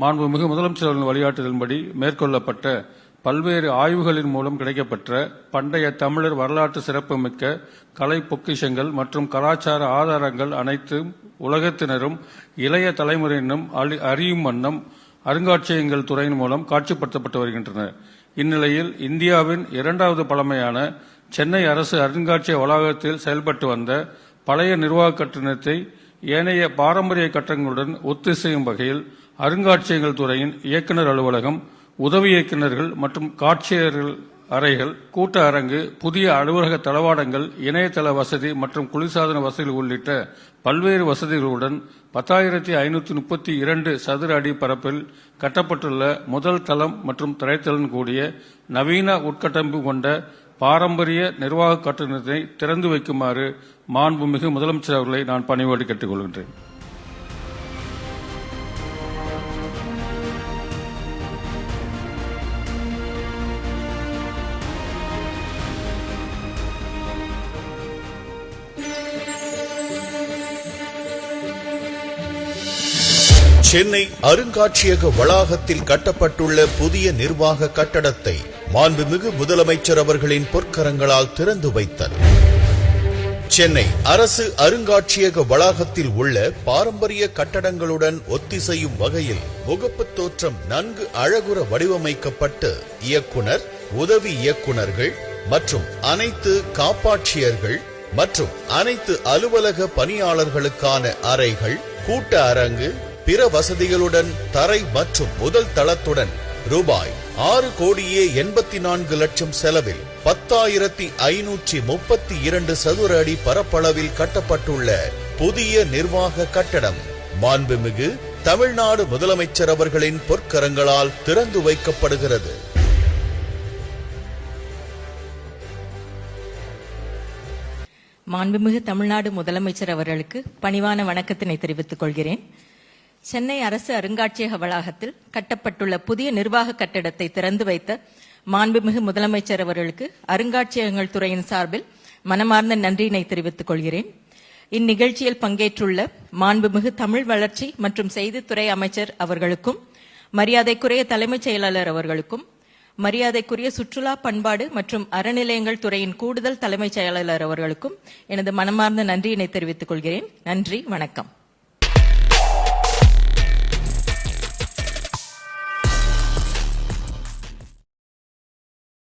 மாண்புமிகு முதலமைச்சர் அவர்களின் வழிகாட்டுதலின்படி மேற்கொள்ளப்பட்ட பல்வேறு ஆய்வுகளின் மூலம் கிடைக்கப்பெற்ற பண்டைய தமிழர் வரலாற்று சிறப்புமிக்க கலை பொக்கிஷங்கள் மற்றும் கலாச்சார ஆதாரங்கள் அனைத்தும் உலகத்தினரும் இளைய தலைமுறையினரும் அறியும் வண்ணம் அருங்காட்சியகங்கள் துறையின் மூலம் காட்சிப்படுத்தப்பட்டு வருகின்றன. இந்நிலையில் இந்தியாவின் இரண்டாவது பழமையான சென்னை அரசு அருங்காட்சியக வளாகத்தில் செயல்பட்டு வந்த பழைய நிர்வாக கட்டணத்தை ஏனைய பாரம்பரிய கட்டணங்களுடன் ஒத்திசையும் வகையில் அருங்காட்சியகங்கள் துறையின் இயக்குநர் அலுவலகம், உதவி இயக்குநர்கள் மற்றும் காட்சியர்கள் அறைகள், கூட்ட அரங்கு, புதிய அலுவலக தளவாடங்கள், இணையதள வசதி மற்றும் குளிர்சாதன வசதிகள் உள்ளிட்ட பல்வேறு வசதிகளுடன் 10,532 சதுர அடி பரப்பில் கட்டப்பட்டுள்ள முதல் தளம் மற்றும் தரைத்தளம் கூடிய நவீன உட்கட்டமைப்பு கொண்ட பாரம்பரிய நிர்வாக கட்டணத்தை திறந்து வைக்குமாறு மாண்புமிகு முதலமைச்சர் அவர்களை நான் பணிவோடு கேட்டுக்கொள்கின்றேன். சென்னை அருங்காட்சியக வளாகத்தில் கட்டப்பட்டுள்ள புதிய நிர்வாக கட்டடத்தை மாண்புமிகு முதலமைச்சர் அவர்களின் பொற்கரங்களால் திறந்து வைத்தார். சென்னை அரசு அருங்காட்சியக வளாகத்தில் உள்ள பாரம்பரிய கட்டடங்களுடன் ஒத்திசையும் வகையில் முகப்பு தோற்றம் நன்கு அழகுற வடிவமைக்கப்பட்டு இயக்குனர், உதவி இயக்குநர்கள் மற்றும் அனைத்து காப்பாட்சியர்கள் மற்றும் அனைத்து அலுவலக பணியாளர்களுக்கான அறைகள், கூட்ட அரங்கு, பிற வசதிகளுடன் தரை மற்றும் முதல் தளத்துடன் ரூபாய் 6,84,00,000 செலவில் 10,532 சதுர அடி பரப்பளவில் கட்டப்பட்டுள்ள புதிய நிர்வாக கட்டடம் மாண்புமிகு தமிழ்நாடு முதலமைச்சர் அவர்களின் பொற்கரங்களால் திறந்து வைக்கப்படுகிறது. மாண்புமிகு தமிழ்நாடு முதலமைச்சர் அவர்களுக்கு பணிவான வணக்கத்தினை தெரிவித்துக் கொள்கிறேன். சென்னை அரசு அருங்காட்சியக வளாகத்தில் கட்டப்பட்டுள்ள புதிய நிர்வாக கட்டிடத்தை திறந்து வைத்த மாண்புமிகு முதலமைச்சர் அவர்களுக்கு அருங்காட்சியகங்கள் துறையின் சார்பில் மனமார்ந்த நன்றியினை தெரிவித்துக் கொள்கிறேன். இந்நிகழ்ச்சியில் பங்கேற்றுள்ள மாண்புமிகு தமிழ் வளர்ச்சி மற்றும் செய்தித்துறை அமைச்சர் அவர்களுக்கும், மரியாதைக்குரிய தலைமைச் செயலாளர் அவர்களுக்கும், மரியாதைக்குரிய சுற்றுலா பண்பாடு மற்றும் அறநிலையங்கள் துறையின் கூடுதல் தலைமைச் செயலாளர் அவர்களுக்கும் எனது மனமார்ந்த நன்றியினை தெரிவித்துக் கொள்கிறேன். நன்றி, வணக்கம்.